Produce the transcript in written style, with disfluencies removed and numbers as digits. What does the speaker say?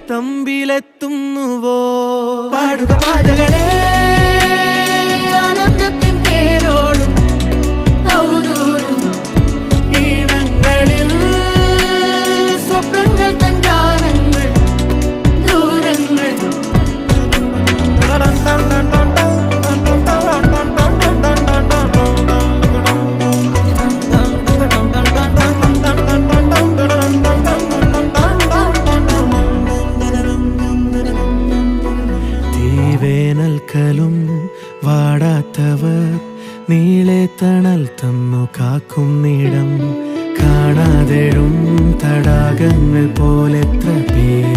തമ്പിലെത്തുന്നുവോ പാടുക പാതകളെ ആനന്ദത്തിൻ തേരോടും ഔദൂരും ഈണങ്ങളിൽ സ്വപ്നങ്ങൾ തൻ ഗാനങ്ങൾ ദൂരങ്ങൾ വേനൽക്കലും വാടാത്തവർ നീളെ തണൽ തന്നു കാക്കുന്നിടം കാണാതെഴും തടാകങ്ങൾ പോലെത്ര പേർ